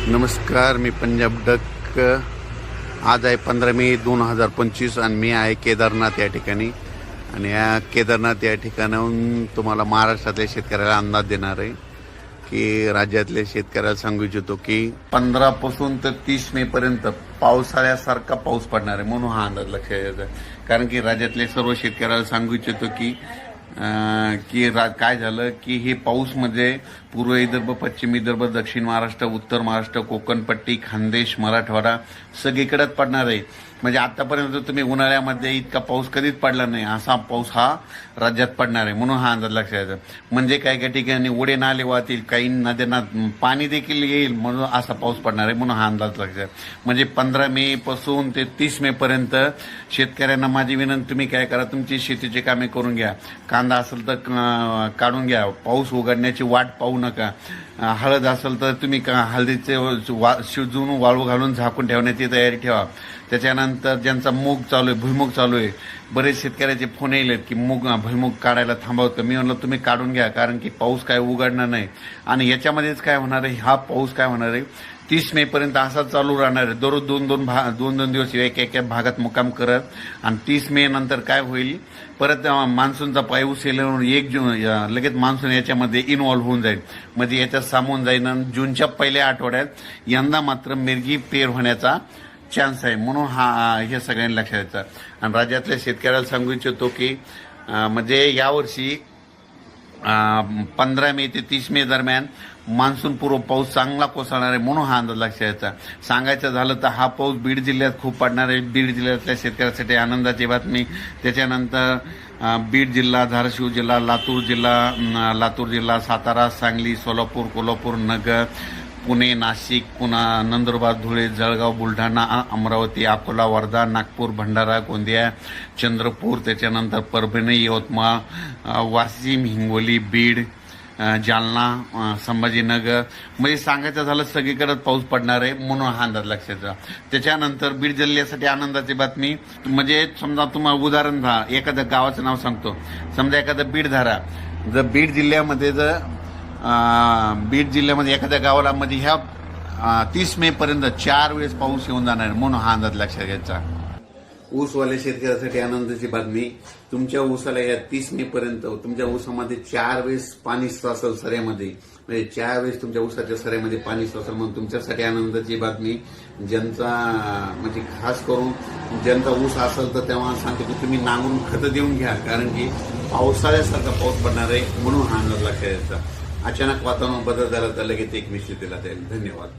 नमस्कार, मी पंजाब डक. आज आहे 15 मे 2025 आणि मी आहे केदारनाथ या ठिकाणी. आणि या केदारनाथ या ठिकाणाहून तुम्हाला महाराष्ट्रातल्या शेतकऱ्याला अंदाज देणार आहे की राज्यातल्या शेतकऱ्याला सांगू इच्छितो की 15 पासून तर 30 मे पर्यंत पावसाळ्यासारखा पाऊस पडणार आहे, म्हणून हा अंदाज लक्षात घ्यायचा. कारण की राज्यातल्या सर्व शेतकऱ्याला सांगू इच्छितो की काय झालं की हे पाऊस म्हणजे पूर्व विदर्भ, पश्चिम विदर्भ, दक्षिण महाराष्ट्र, उत्तर महाराष्ट्र, कोकणपट्टी, खानदेश, मराठवाडा सगळीकडेच पडणार आहे. म्हणजे आतापर्यंत तुम्ही उन्हाळ्यामध्ये इतका पाऊस कधीच पडला नाही, असा पाऊस हा राज्यात पडणार आहे, म्हणून हा अंदाज लक्षात घ्यायचा. म्हणजे काही ठिकाणी ओढे नाले वाहतील, काही नद्यांना पाणी देखील येईल, म्हणून असा पाऊस पडणार आहे, म्हणून हा अंदाज लक्षात. म्हणजे 15 मे पासून ते 30 मे पर्यंत शेतकऱ्यांना माझी विनंती, तुम्ही काय करा, तुमची शेतीची कामे करून घ्या. कांदा असेल तर काढून घ्या, पाऊस उघडण्याची वाट पाहू नका. हळद असेल तर तुम्ही हळदीचे शिजवून वाळू घालून झाकून ठेवण्याची तयारी ठेवा. त्याच्यानंतर ज्यांचा मूग चालू आहे, भुईमूग चालू आहे, बरेच शेतकऱ्याचे फोन येईल की भुईमूग काढायला थांबवतं. मी म्हणलं तुम्ही काढून घ्या, कारण की पाऊस काय उघडणार नाही. आणि याच्यामध्येच काय होणार आहे, हा पाऊस काय होणार आहे 30 मे पर्यंत असा चालू राहणार आहे. दररोज दोन दिवस एक भागात मुक्काम करत. आणि 30 मे नंतर काय होईल, परत मान्सूनचा पाऊस येईल, 1 जून लगेच मान्सून याच्यामध्ये इन्व्हॉल्व्ह होऊन जाईल. म्हणजे याच्यात सामोन जाईल. जूनच्या पहिल्या आठवड्यात यंदा मात्र मिरगी पेर होण्याचा चान्स आहे, म्हणून हे सगळ्यांनी लक्षात द्यायचं. आणि राज्यातल्या शेतकऱ्याला सांगू इच्छितो की म्हणजे यावर्षी 15 मे ते 30 मे दरम्यान मान्सून पूर्व पाऊस चांगला कोसळणार आहे, म्हणून हा अंदाज लक्षात द्यायचा. सांगायचं झालं तर हा पाऊस बीड जिल्ह्यात खूप पडणार आहे. बीड जिल्ह्यातल्या शेतकऱ्यासाठी आनंदाची बातमी. त्याच्यानंतर बीड जिल्हा, धाराशिव जिल्हा, लातूर जिल्हा, सातारा, सांगली, सोलापूर, कोल्हापूर, नगर, पुणे, नाशिक, पुन्हा नंदुरबार, धुळे, जळगाव, बुलढाणा, अमरावती, अकोला, वर्धा, नागपूर, भंडारा, गोंदिया, चंद्रपूर, त्याच्यानंतर परभणी, यवतमाळ, वाशिम, हिंगोली, बीड, जालना, संभाजीनगर, म्हणजे सांगायचं झालं सगळीकडे पाऊस पडणार आहे, म्हणून हा अंदाज लक्षात घ्या. त्याच्यानंतर बीड जिल्ह्यासाठी आनंदाची बातमी. म्हणजे समजा तुम्हाला उदाहरण द्या, एखाद्या गावाचं नाव सांगतो. समजा एखादं बीड धरा. जर बीड जिल्ह्यामध्ये एखाद्या गावाला म्हणजे ह्या 30 मे पर्यंत 4 वेळेस पाऊस येऊन जाणार आहे, म्हणून हा अंदाज लक्षात घ्यायचा. ऊसवाल्या शेतकऱ्यासाठी आनंदाची बातमी. तुमच्या ऊसाला या 30 मे पर्यंत तुमच्या ऊसामध्ये 4 वेळेस पाणी साचल सऱ्यामध्ये, म्हणजे 4 वेळेस तुमच्या ऊसाच्या सऱ्यामध्ये पाणी साचल, म्हणून तुमच्यासाठी आनंदाची बातमी. ज्यांचा म्हणजे खास करून ज्यांचा ऊस असेल तर तेव्हा सांगतो की तुम्ही नांगरून खतं देऊन घ्या, कारण की पावसाळ्यासारखा पाऊस पडणार आहे, म्हणून हा अंदाज लक्षात घ्यायचा. अचानक वातावरण बदल झाला तर लगेच एक विषय दिला जाईल. धन्यवाद.